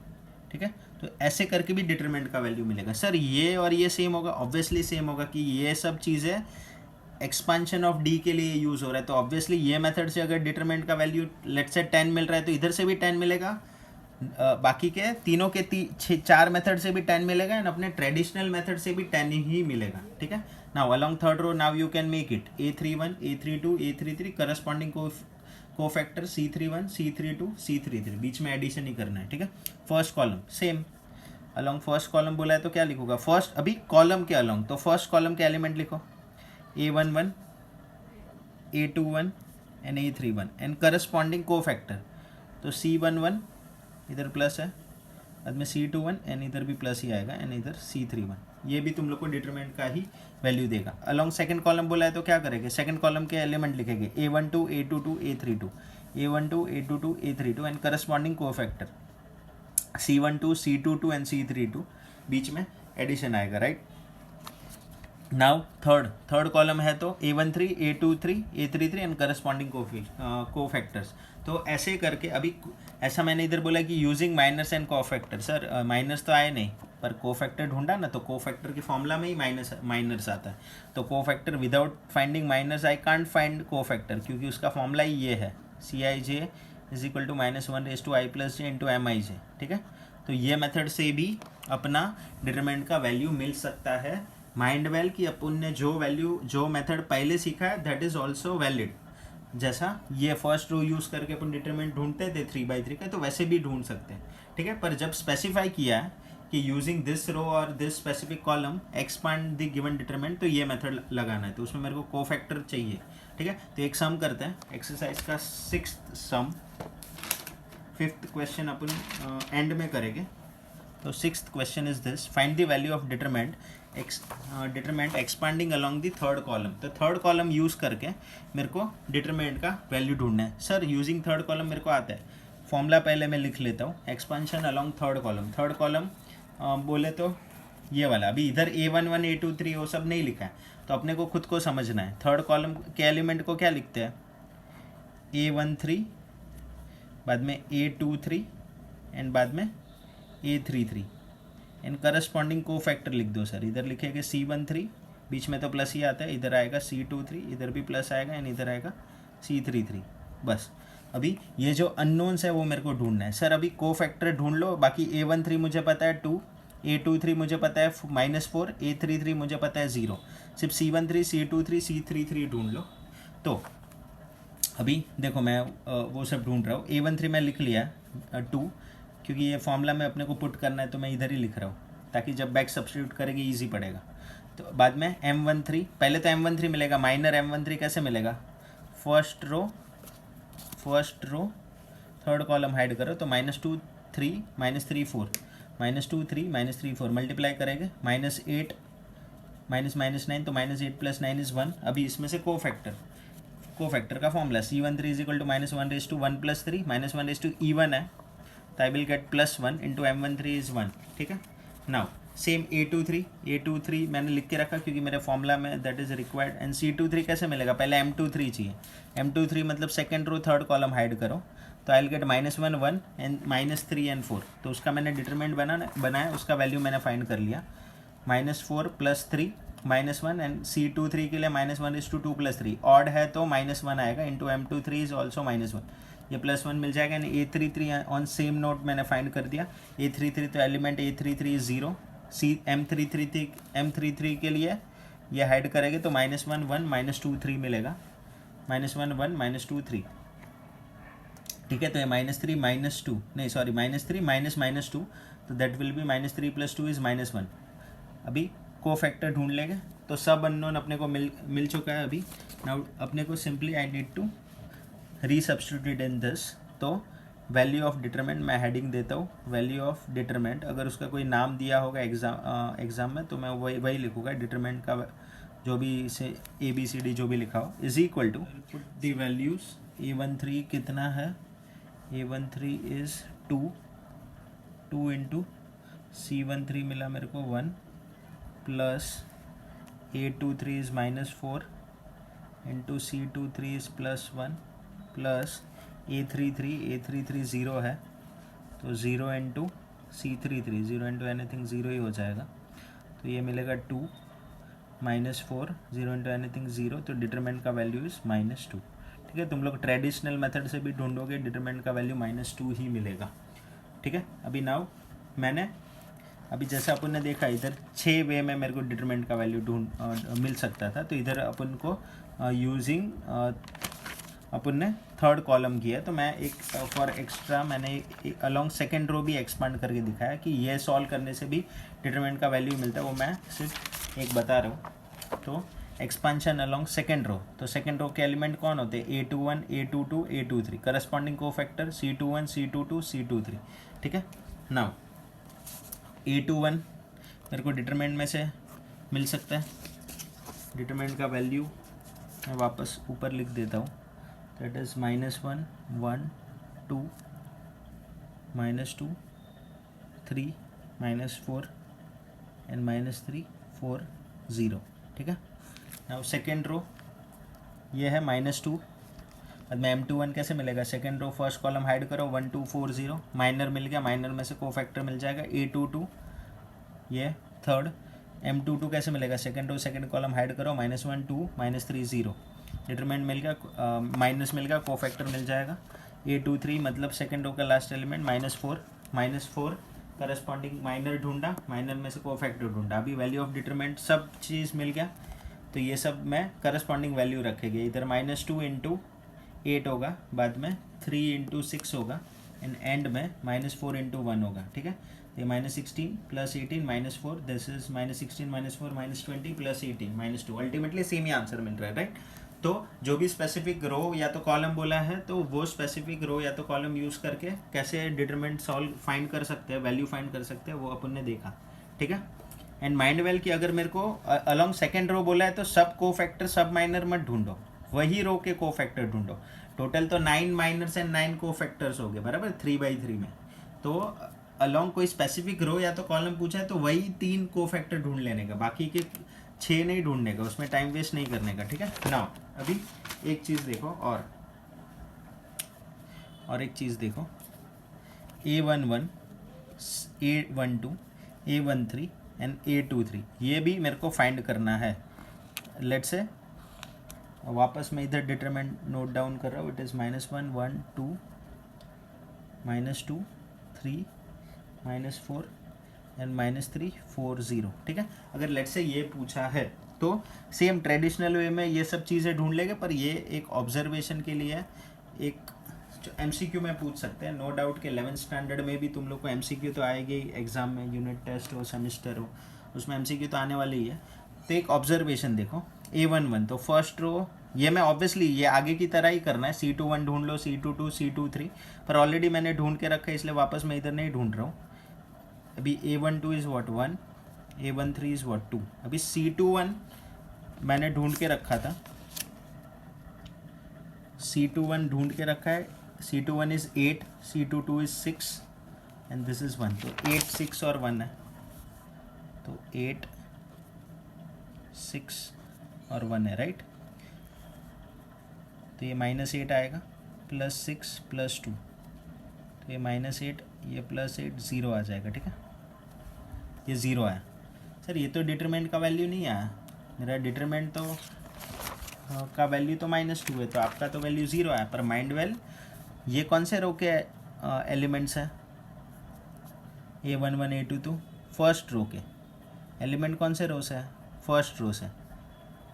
ठीक है। तो ऐसे करके भी डिटरमिनेंट का वैल्यू मिलेगा। सर ये और ये सेम होगा, ऑब्वियसली सेम होगा कि ये सब चीज़ें एक्सपांशन ऑफ डी के लिए यूज़ हो रहा है, तो ऑब्वियसली ये मेथड से अगर डिटरमिनेंट का वैल्यू लेट्स से 10 मिल रहा है तो इधर से भी 10 मिलेगा, बाकी के तीनों के 4 मेथड से भी 10 मिलेगा एंड अपने ट्रेडिशनल मेथड से भी 10 ही मिलेगा, ठीक है। Now along third row now you can make it A31 A32 A33 corresponding cofactor C31 C32 C33, बीच में एडिशन ही करना है, ठीक है। First column same along first column बोला है तो क्या लिखूंगा, फर्स्ट अभी कॉलम के अलॉन्ग, तो फर्स्ट कॉलम के एलिमेंट लिखो A11 A21 and A31 and corresponding cofactor, तो C11 इधर प्लस है, बाद में C21 एंड इधर भी प्लस ही आएगा एंड इधर C31, ये भी तुम लोग को डिटरमिनेंट का ही वैल्यू देगा। अलॉन्ग सेकंड कॉलम बोला है तो क्या करेंगे, सेकंड कॉलम के एलिमेंट लिखेंगे A12 A22 A32 A12 A22 A32 and corresponding cofactor C12 C22 and C32, बीच में एडिशन आएगा, राइट। नाउ थर्ड कॉलम है तो A13 A23 A33 and corresponding cofactors, तो ऐसे करके अभी ऐसा मैंने इधर बोला कि using minus and cofactor, sir minus तो आए नहीं पर कोफैक्टर ढूंढा ना, तो कोफैक्टर की फॉर्मूला में ही माइनस आता है, तो cofactor without finding minus I can't find cofactor, क्योंकि उसका फॉर्मूला ही ये है CIJ is equal to -1/i+j into MIJ, ठीक है। तो ये मेथड से भी अपना डिटरमिनेंट का वैल्यू मिल सकता है। माइंड वेल कि अपन ने जो मेथड पहले सीखा है दैट इज़ ऑल्सो वैलिड, जैसा ये फर्स्ट रो यूज़ करके अपन डिटरमिनेंट ढूंढते थे 3/3 का, तो वैसे भी ढूंढ सकते हैं, ठीक है। पर जब स्पेसिफाई किया है कि यूजिंग दिस रो और this specific column expand the given determinant, तो ये मेथड लगाना है, तो उसमें मेरे को कोफैक्टर चाहिए, ठीक है। तो एक सम करते हैं एक्सरसाइज का 6th some, 5th question upon and में करेंगे। तो 6th question is this, find the value of determinant expanding along the third column, तो थर्ड कॉलम यूज़ करके मेरे को डिटरमिनेंट का वैल्यू ढूंढना है। सर यूजिंग थर्ड कॉलम मेरे को आता है, फॉर्मूला पहले मैं लिख लेता हूँ, एक्सपांशन अलॉन्ग थर्ड कॉलम बोले तो ये वाला, अभी इधर A11 A23 वो सब नहीं लिखा है, तो अपने को खुद को समझना है। थर्ड कॉलम के एलिमेंट को क्या लिखते हैं, A13, बाद में A23 एंड बाद में A33 एंड करस्पॉन्डिंग कोफैक्टर लिख दो सर, इधर लिखेंगे C13, बीच में तो प्लस ही आता है, इधर आएगा C23, इधर भी प्लस आएगा एंड इधर आएगा C33, बस। अभी ये जो अननोन्स है वो मेरे को ढूंढना है। सर अभी कोफैक्टर ढूंढ लो, बाकी A13 मुझे पता है 2, A23 मुझे पता है -4, A33 मुझे पता है 0, सिर्फ C13 C23 C33 ढूंढ लो। तो अभी देखो मैं वो सब ढूंढ रहा हूँ, A13 मैं लिख लिया 2, क्योंकि ये फॉर्मूला में अपने को पुट करना है तो मैं इधर ही लिख रहा हूँ ताकि जब बैक सब्स्टिट्यूट करेंगे ईजी पड़ेगा। तो बाद में M13, पहले तो M13 मिलेगा, माइनर M13 कैसे मिलेगा, first row third column hide करो, तो -2 3 -3 4 -2 3 -3 4 मल्टीप्लाई करेंगे, -8 -9, तो -8 + 9 इज़ 1। अभी इसमें से कोफैक्टर का formula C13 is equal to -1/1 + 3 -1/E1 है, तो I will get +1 into M13 is 1, ठीक है। नाउ सेम A23 मैंने लिख के रखा क्योंकि मेरे फॉर्मूला में that is required, and C23 कैसे मिलेगा, पहले M23 चाहिए, M23 मतलब second row third column hide करो, तो I will get -1 1 and -3 and 4, तो उसका मैंने डिटरमिनेंट बनाया, उसका वैल्यू मैंने फाइंड कर लिया, -4 + 3 -1 एंड C23 के लिए -1/2 + 3, ऑड है तो -1 आएगा, इंटू M23 इज ऑल्सो -1, ये +1 मिल जाएगा। And A33 on same note मैंने फाइंड कर दिया, A33 तो एलिमेंट A33 इज 0, M33 के लिए ये हाइड करेंगे तो -1 1 -2 3 मिलेगा, -1 1 -2 3, ठीक है। तो ये -3 -2 नहीं सॉरी -3 -2, तो दैट विल बी -3 + 2 इज -1। अभी कोफैक्टर ढूंढ लेंगे, तो सब अननोन अपने को मिल चुका है। अभी नाउ अपने को simply I need to resubstitute in this, तो वैल्यू ऑफ डिटरमिनेंट मैं हेडिंग देता हूँ, वैल्यू ऑफ डिटरमिनेंट, अगर उसका कोई नाम दिया होगा एग्ज़ाम में तो मैं वही लिखूँगा, डिटरमिनेंट का जो भी से ABCD जो भी लिखा हो is equal to put the values. A13 कितना है, A13 इज़ 2 इंटू C13 मिला मेरे को 1 plus A23 is -4 into C23 is +1 plus A33 0 है, तो 0 इंटू C33, 0 इंटू एनीथिंग 0 ही हो जाएगा, तो ये मिलेगा 2 -4 0 इंटू एनीथिंग 0, तो डिटरमिनेंट का वैल्यू इज़ -2, ठीक है। तुम लोग ट्रेडिशनल मेथड से भी ढूंढोगे डिटरमिनेंट का वैल्यू -2 ही मिलेगा। ठीक है। अभी नाउ मैंने अभी जैसे अपन ने देखा इधर 6 वे में मेरे को डिटरमिनेंट का वैल्यू ढूंढ मिल सकता था, तो इधर अपन को यूजिंग अपन ने थर्ड कॉलम किया। तो मैं एक फॉर एक्स्ट्रा मैंने अलोंग सेकेंड रो भी एक्सपांड करके दिखाया कि ये सॉल्व करने से भी डिटरमिनेंट का वैल्यू मिलता है, वो मैं सिर्फ एक बता रहा हूँ। तो एक्सपांशन अलोंग सेकेंड रो, तो सेकेंड रो के एलिमेंट कौन होते हैं, A21 A22 A23, corresponding cofactor C21 C22 C23, ठीक है। नाउ A21 मेरे को डिटरमिनेंट में से मिल सकता है, डिटरमिनेंट का वैल्यू मैं वापस ऊपर लिख देता हूँ, दैट इज़ -1 1 2 -2 3 -4 एंड -3 4 0, ठीक है। नाउ सेकेंड रो ये है -2, बाद में M21 कैसे मिलेगा, second row first column hide करो 1 2 4 0, माइनर मिल गया, माइनर में से कोफैक्टर मिल जाएगा A22, ये थर्ड। M22 कैसे मिलेगा, second row second column hide करो -1 2 -3 0, डिटरमिनेंट मिल गया, माइनस मिल गया, कोफैक्टर मिल जाएगा A23, मतलब सेकेंड रो का लास्ट एलिमेंट -4 करस्पॉन्डिंग माइनर ढूंढा, माइनर में से कोफैक्टर ढूंढा। अभी वैल्यू ऑफ डिटरमिनेंट सब चीज़ मिल गया, तो ये सब में करस्पॉन्डिंग वैल्यू रखेंगे। इधर -2 × 8 होगा, बाद में 3 × 6 होगा, एंड में -4 × 1 होगा, ठीक है। ये -16 + 18 -4, दिस इज -16 -4 -20 + 18 -2, अल्टीमेटली सेम ही आंसर मिल रहा है, राइट। तो जो भी स्पेसिफिक रो या तो कॉलम बोला है, तो वो स्पेसिफिक रो या तो कॉलम यूज़ करके कैसे डिटरमिनेंट सॉल्व फाइंड कर सकते हैं, वैल्यू फाइंड कर सकते हैं, वो अपन ने देखा, ठीक है। एंड माइंड वेल कि अगर मेरे को अलोंग सेकेंड रो बोला है तो सब कोफैक्टर सब माइनर मत ढूंढो, वही रो के कोफैक्टर ढूंढो। टोटल तो 9 माइनर्स एंड 9 कोफैक्टर्स हो गए, बराबर 3/3 में। तो अलोंग कोई स्पेसिफिक रो या तो कॉलम पूछा है तो वही 3 कोफैक्टर ढूंढ लेने का, बाकी के 6 नहीं ढूंढने का, उसमें टाइम वेस्ट नहीं करने का, ठीक है। नाउ अभी एक चीज़ देखो, और एक चीज़ देखो, A11 A12 A13 and A23, ये भी मेरे को फाइंड करना है। लेट्स से वापस मैं इधर डिटरमिनेंट नोट डाउन कर रहा हूँ, इट इज़ -1 1 2 -2 3 -4 एंड -3 4 0, ठीक है। अगर लेट्स से ये पूछा है तो सेम ट्रेडिशनल वे में ये सब चीज़ें ढूंढ लेंगे, पर ये एक ऑब्जर्वेशन के लिए एक MCQ में पूछ सकते हैं। नो डाउट कि 11th स्टैंडर्ड में भी तुम लोग को MCQ तो आएगी एग्जाम में, यूनिट टेस्ट हो सेमेस्टर हो, उसमें MCQ तो आने वाली ही है। तो एक ऑब्जर्वेशन देखो, A11 तो फर्स्ट रो, ये मैं ऑब्वियसली ये आगे की तरह ही करना है, C21 ढूंढ लो, C22 C23, पर ऑलरेडी मैंने ढूंढ के रखा है, इसलिए वापस मैं इधर नहीं ढूंढ रहा हूँ। अभी A12 is what 1, A13 is what 2। अभी C21 मैंने ढूंढ के रखा था, C21 ढूंढ के रखा है, C21 is 8, C22 is 6 and this is 1, तो 8 6 और 1 है, तो 8 6 और 1 है, राइट। तो ये -8 आएगा, +6 +2, तो ये -8 ये +8 0 आ जाएगा, ठीक है। ये 0 आया। सर ये तो डिटरमिनेंट का वैल्यू नहीं आया, मेरा डिटरमिनेंट तो का वैल्यू तो -2 है, तो आपका तो वैल्यू 0 आया। पर माइंड वेल ये कौन से रो के एलिमेंट्स हैं, A11 A22 फर्स्ट रो के एलिमेंट कौन से रो से है, फर्स्ट रो से,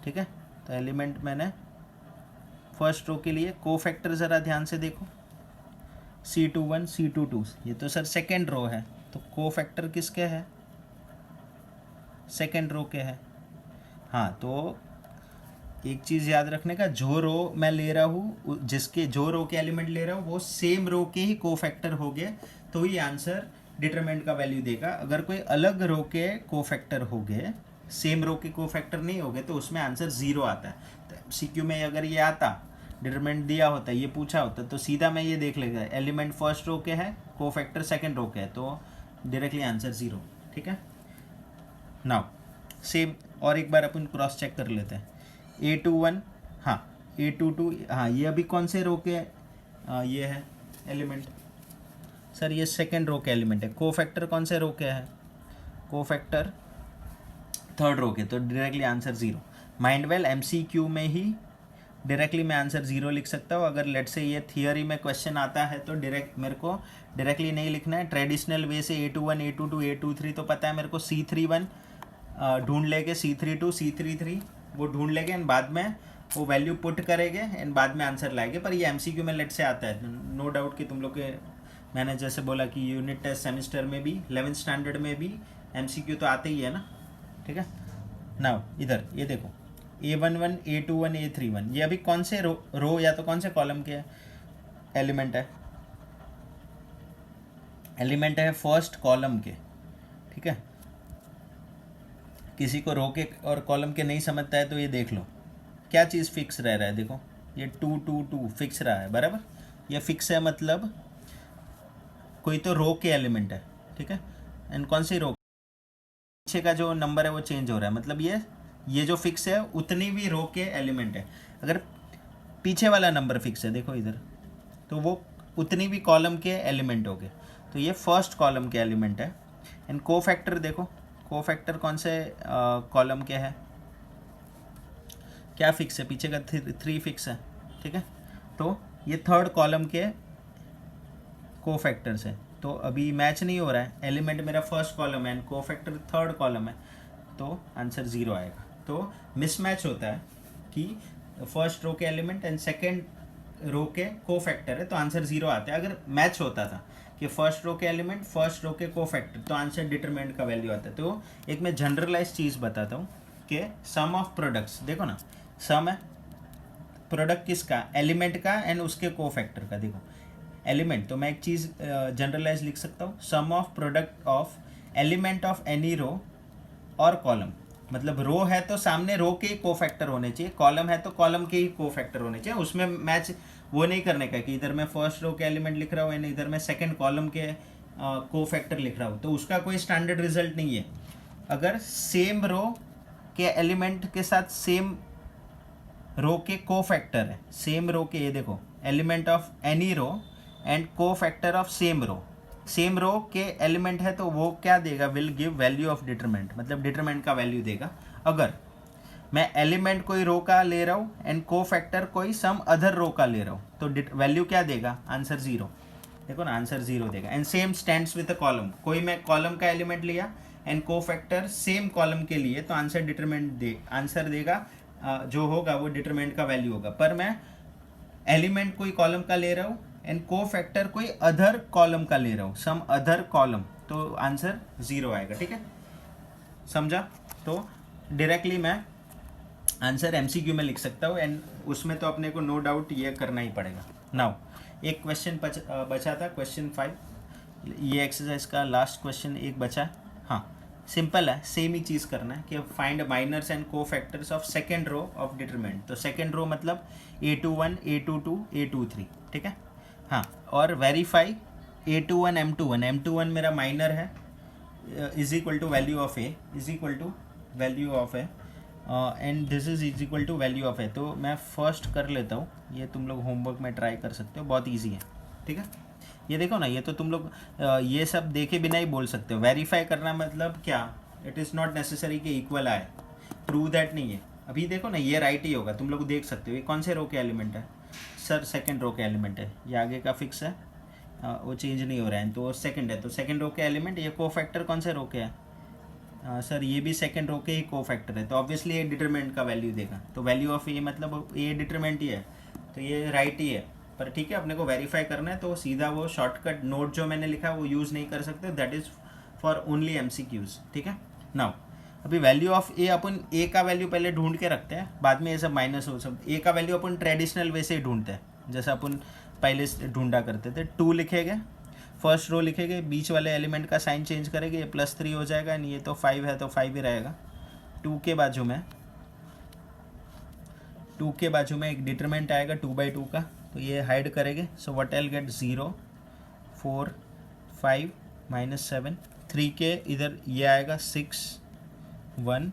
ठीक है। तो एलिमेंट मैंने फर्स्ट रो के लिए कोफैक्टर ज़रा ध्यान से देखो, C21 C22, ये तो सर सेकेंड रो है, तो कोफैक्टर किसके है, सेकेंड रो के है। हाँ, तो एक चीज़ याद रखने का, जो रो मैं ले रहा हूँ, जिसके जो रो के एलिमेंट ले रहा हूँ वो सेम रो के ही कोफैक्टर हो गए, तो ही आंसर डिटरमिनेंट का वैल्यू देगा। अगर कोई अलग रो के कोफैक्टर हो गए, सेम रो के कोफैक्टर नहीं हो गए, तो उसमें आंसर 0 आता है। तो MCQ में अगर ये आता, डिटरमिनेंट दिया होता, ये पूछा होता, तो सीधा मैं ये देख लेगा एलिमेंट फर्स्ट रो के है, कोफैक्टर सेकेंड रो के है, तो डायरेक्टली आंसर 0, ठीक है। नाउ सेम और एक बार अपन क्रॉस चेक कर लेते हैं, A21 हाँ, A22 हाँ, ये अभी कौन से रो के ये है एलिमेंट, सर ये सेकेंड रो के एलिमेंट है। कोफैक्टर कौन से रो के है, कोफैक्टर थर्ड रो के, तो directly answer 0। Mind well MCQ में ही डायरेक्टली मैं आंसर 0 लिख सकता हूँ। अगर लेट से ये थियोरी में क्वेश्चन आता है तो मेरे को डायरेक्टली नहीं लिखना है, ट्रेडिशनल वे से A21 A22 A23 तो पता है मेरे को, C31 ढूंढ लेंगे, C32 C33 वो ढूंढ लेंगे एंड बाद में वो वैल्यू पुट करेंगे एंड बाद में आंसर लाएंगे। पर ये MCQ में लेट से आता है, नो डाउट कि तुम लोग के, मैंने जैसे बोला कि यूनिट टेस्ट सेमेस्टर में भी 11th स्टैंडर्ड में भी MCQ तो आते ही है ना, ठीक है। नाउ इधर ये देखो A11 A21 A31 ये अभी कौन से रो या तो कौन से कॉलम के एलिमेंट है, एलिमेंट है फर्स्ट कॉलम के, ठीक है। किसी को रो के और कॉलम के नहीं समझता है तो ये देख लो क्या चीज़ फिक्स रह रहा है, देखो ये 2 2 2 फिक्स रहा है बराबर, ये फिक्स है मतलब कोई तो रो के एलिमेंट है, ठीक है। एंड कौन सी रो, पीछे का जो नंबर है वो चेंज हो रहा है, मतलब ये जो फिक्स है उतनी भी रो के एलिमेंट है। अगर पीछे वाला नंबर फिक्स है देखो इधर, तो वो उतनी भी कॉलम के एलिमेंट हो गए, तो ये फर्स्ट कॉलम के एलिमेंट है। एंड कोफैक्टर देखो, कोफैक्टर कौन से कॉलम के है, क्या फिक्स है, पीछे का 3 फिक्स है, ठीक है। तो ये थर्ड कॉलम के कोफैक्टर्स है, तो अभी मैच नहीं हो रहा है, एलिमेंट मेरा फर्स्ट कॉलम है एंड कोफैक्टर थर्ड कॉलम है, तो आंसर 0 आएगा। तो मिसमैच होता है कि फर्स्ट रो के एलिमेंट एंड सेकेंड रो के कोफैक्टर है तो आंसर 0 आता है। अगर मैच होता था कि फर्स्ट रो के एलिमेंट फर्स्ट रो के कोफैक्टर तो आंसर डिटरमिनेंट का वैल्यू आता है। तो एक मैं जनरलाइज चीज़ बताता हूँ कि सम ऑफ प्रोडक्ट्स, देखो ना सम है प्रोडक्ट किसका, एलिमेंट का एंड उसके कोफैक्टर का। देखो एलिमेंट तो मैं एक चीज़ जनरलाइज लिख सकता हूँ, sum of product of element of any row और कॉलम, मतलब रो है तो सामने रो के ही कोफैक्टर होने चाहिए, कॉलम है तो कॉलम के ही कोफैक्टर होने चाहिए। उसमें मैच वो नहीं करने का कि इधर मैं फर्स्ट रो के एलिमेंट लिख रहा हूँ एंड इधर मैं सेकंड कॉलम के कोफैक्टर लिख रहा हूँ, तो उसका कोई स्टैंडर्ड रिजल्ट नहीं है। अगर सेम रो के एलिमेंट के साथ सेम रो के कोफैक्टर है, सेम रो के, ये देखो element of any row and cofactor of same row, same row के एलिमेंट है तो वो क्या देगा, will give value of determinant, मतलब डिटरमिनेंट का वैल्यू देगा। अगर मैं एलिमेंट कोई रो का ले रहा हूँ एंड कोफैक्टर कोई सम अदर रो का ले रहा हूँ तो वैल्यू क्या देगा, आंसर 0। देखो ना आंसर 0 देगा। And same stands with a column, कोई मैं कॉलम का एलिमेंट लिया एंड कोफैक्टर सेम कॉलम के लिए तो आंसर डिटरमिनेंट आंसर देगा, जो होगा वो डिटरमिनेंट का वैल्यू होगा। पर मैं एलिमेंट कोई कॉलम का ले रहा हूँ एंड कोफैक्टर कोई अदर कॉलम का ले रहा हूँ, सम अदर कॉलम, तो आंसर 0 आएगा, ठीक है, समझा। तो डायरेक्टली मैं आंसर MCQ में लिख सकता हूँ एंड उसमें तो अपने को नो डाउट ये करना ही पड़ेगा। नाउ एक क्वेश्चन बचा था, क्वेश्चन 5, ये एक्सरसाइज का लास्ट क्वेश्चन एक बचा। हाँ सिंपल है, सेम ही चीज़ करना है कि find minors and cofactors of second row of determinant. तो सेकेंड रो मतलब A21 A22 A23, ठीक है। हाँ और वेरीफाई A21 M21, M21 मेरा माइनर है, is equal to value of A, is equal to value of A and this is equal to value of A. तो मैं फर्स्ट कर लेता हूँ, ये तुम लोग होमवर्क में ट्राई कर सकते हो, बहुत ईजी है, ठीक है। ये देखो ना, ये तो तुम लोग ये सब देखे बिना ही बोल सकते हो। वेरीफाई करना मतलब क्या, इट इज़ नॉट नेसेसरी कि इक्वल आए, प्रूव दैट नहीं है। अभी देखो ना ये राइट ही होगा, तुम लोग देख सकते हो ये कौन से रो के एलिमेंट है, सर सेकंड रो के एलिमेंट है, ये आगे का फिक्स है, वो चेंज नहीं हो रहा है, तो सेकंड है, तो सेकंड रो के एलिमेंट, ये कोफैक्टर कौन से रो के है, सर ये भी सेकंड रो के ही कोफैक्टर है, तो ऑब्वियसली ये डिटरमिनेंट का वैल्यू देगा। तो वैल्यू ऑफ ए मतलब ये डिटरमिनेंट ही है, तो ये राइट ही है। पर ठीक है, अपने को वेरीफाई करना है तो सीधा वो शॉर्टकट नोट जो मैंने लिखा है वो यूज़ नहीं कर सकते, that is for only MCQs, ठीक है। नाउ अभी वैल्यू ऑफ ए, अपन ए का वैल्यू पहले ढूंढ के रखते हैं, बाद में ये सब माइनस हो सब। ए का वैल्यू अपन ट्रेडिशनल वे से ही ढूंढते हैं, जैसा अपन पहले ढूंढा करते थे। 2 लिखेंगे, फर्स्ट रो लिखेंगे, बीच वाले एलिमेंट का साइन चेंज करेंगे, ये +3 हो जाएगा, नहीं ये तो 5 है तो 5 ही रहेगा। 2 के बाजू में एक डिटरमिनेंट आएगा 2/2 का, तो ये हाइड करेंगे। So what I will gate 0 4 5 -7, 3 के इधर ये आएगा 6 1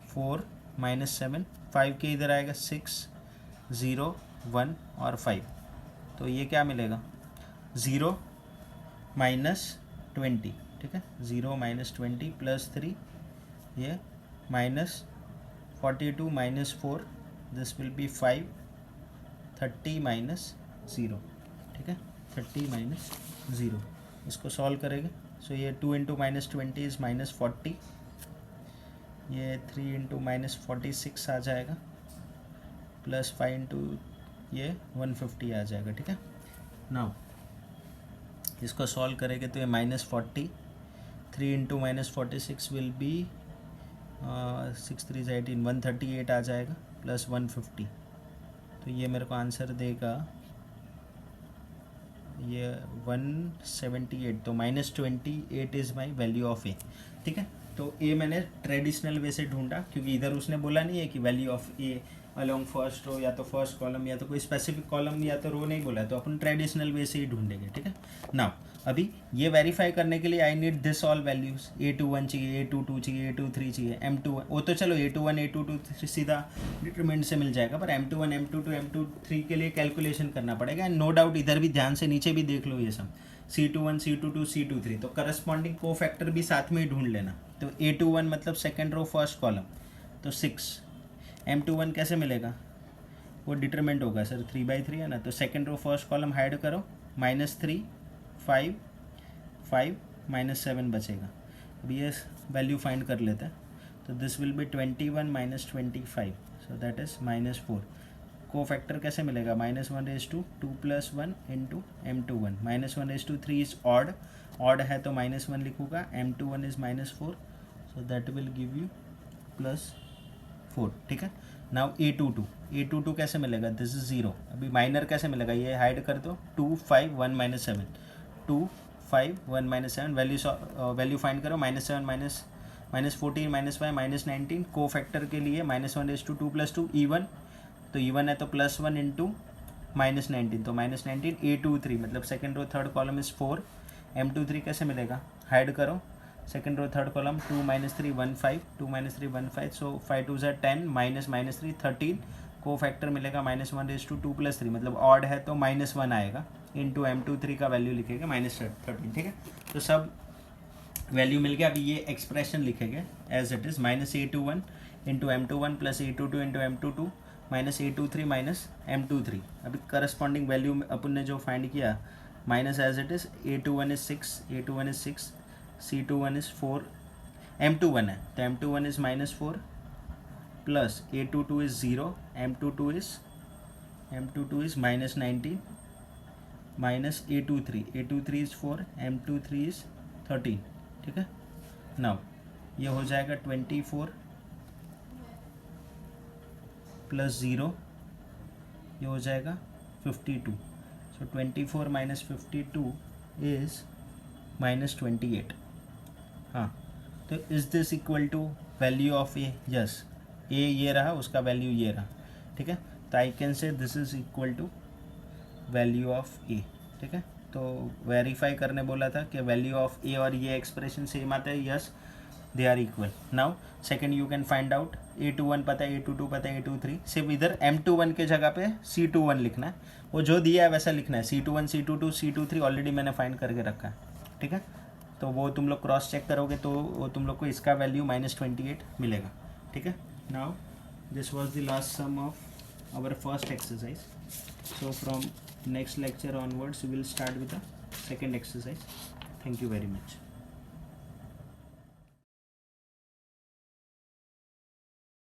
4 -7, 5 के इधर आएगा 6 0 1 और 5, तो ये क्या मिलेगा 0 -20, ठीक है। 0 -20 +3, ये -42 -4, दिस विल बी 5 30 माइनस 0, ठीक है, 30 माइनस 0, इसको सॉल्व करेंगे। सो ये 2 इंटू माइनस 20 इज़ माइनस 40, ये 3 इंटू माइनस 46 आ जाएगा, प्लस 5 इंटू ये 150 आ जाएगा, ठीक है। नाउ इसको सॉल्व करेंगे तो ये minus 40, 3 into minus 46 will be 6 3 18, 138 आ जाएगा, प्लस 150, तो ये मेरे को आंसर देगा ये 178, तो minus 28 is my value of A, ठीक है। तो ए मैंने ट्रेडिशनल वे से ढूंढा, क्योंकि इधर उसने बोला नहीं है कि value of a along first row या तो फर्स्ट कॉलम या तो कोई स्पेसिफिक कॉलम या तो रो नहीं बोला, तो अपन ट्रेडिशनल वे से ही ढूंढेंगे, ठीक है। नाउ अभी ये वेरीफाई करने के लिए I need this all values, A21 चाहिए, A22 चाहिए, A23 चाहिए, M21, वो तो चलो A21 A22 सीधा डिटरमिनेंट से मिल जाएगा, पर M21 M22 M23 के लिए कैलकुलेशन करना पड़ेगा। एंड नो डाउट इधर भी ध्यान से नीचे भी देख लो ये सब, C21 C22 C23, तो करस्पॉन्डिंग को फैक्टर भी साथ में ही ढूंढ लेना। तो A21 मतलब सेकेंड रो फर्स्ट कॉलम, तो 6, M21 कैसे मिलेगा, वो डिटरमिनेंट होगा सर 3/3 है ना, तो second row first column hide करो, -3 5 5 -7 बचेगा। अब ये वैल्यू फाइंड कर लेते हैं, तो this will be 21 minus 25, so that is -4। को फैक्टर कैसे मिलेगा, -1/2 2 + 1 into M21, -1/3 is odd, odd है तो -1 लिखूँगा, M21 is -4, so that will give you +4, ठीक है। नाउ A22 कैसे मिलेगा, दिस इज 0, अभी माइनर कैसे मिलेगा, ये हाइड कर दो, 2 5 1 -7 2 5 1 -7, वैल्यू फाइंड करो, -7 -14 -5 -19, को फैक्टर के लिए -1/2 2 + 2 even, तो even है तो +1 इंटू -19, तो -19 A23 मतलब second row third column is 4, M23 कैसे मिलेगा, हाइड करो, सेकेंड रो थर्ड कॉलम 2 - 3 1 5 2 - 3 1 5, सो 5 2 10 -3 13, को फैक्टर मिलेगा -1/2 2 + 3 मतलब ऑड है तो -1 आएगा, इंटू M23 का वैल्यू लिखेगा -13, ठीक है। तो सब वैल्यू मिल गया। अभी ये एक्सप्रेशन लिखेंगे as it is, -A21 into M21 + A22 into M22 -A23 -M23। अभी करस्पॉन्डिंग वैल्यू अपन ने जो फाइंड किया minus as it is, A21 is 6, C21 is 4, M21 है तो M21 is -4 plus A22 is 0, M22 is -19 minus A23 is 4, M23 is 13, ठीक है। Now ये हो जाएगा 24 + 0, ये हो जाएगा 52, सो 24 - 52 इज़ -28। हाँ, तो is this equal to value of A, yes, A ये रहा, उसका वैल्यू ये रहा, ठीक है। तो I can say this is equal to value of A, ठीक है। तो वेरीफाई करने बोला था कि वैल्यू ऑफ ए और ये एक्सप्रेशन सेम आता है, yes they are equal. Now second you can find out, A21 पता है, A22 पता है, A23, सिर्फ इधर M21 के जगह पे C21 लिखना है, वो जो दिया है वैसा लिखना है, C21 C22 C23 ऑलरेडी मैंने फाइंड करके रखा है, ठीक है। तो वो तुम लोग क्रॉस चेक करोगे तो वो तुम लोग को इसका वैल्यू -28 मिलेगा, ठीक है। Now this was the last sum of our first exercise, so from next lecture onwards we will start with the second exercise. Thank you very much.